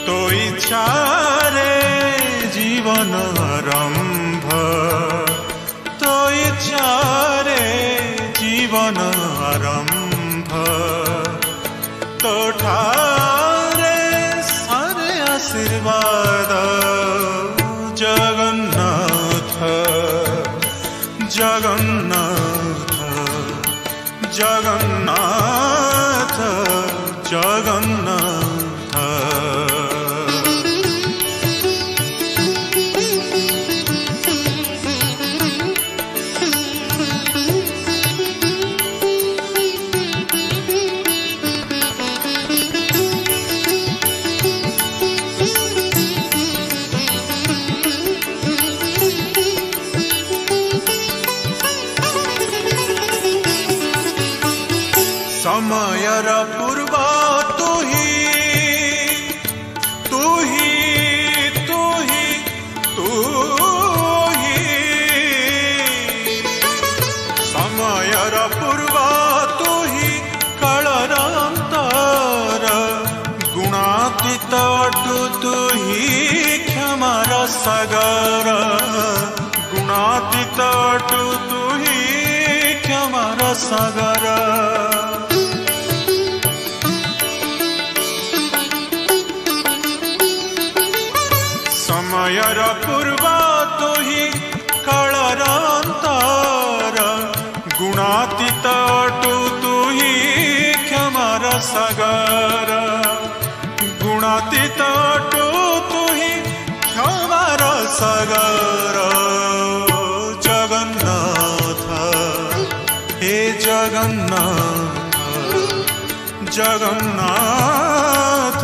तो इच्छारे जीवन आरंभ तो इच्छारे जीवन आरंभ तो ठारे सारे आशीर्वाद जगन्नाथ जगन्नाथ जगन्नाथ जगन्नाथ समयर पूर्व तू ही तू ही तू ही तू ही समयर पूर्व तू ही कलरंतर गुणातीत तू ही क्षमार सागर गुणातीत तू ही क्षमार सागर समयर पूर्व तो ही कलरंतर गुणातीत तू ही क्षमार सागर गुणातीत तू ही क्षमार सागर जगन्नाथ हे जगन्नाथ जगन्नाथ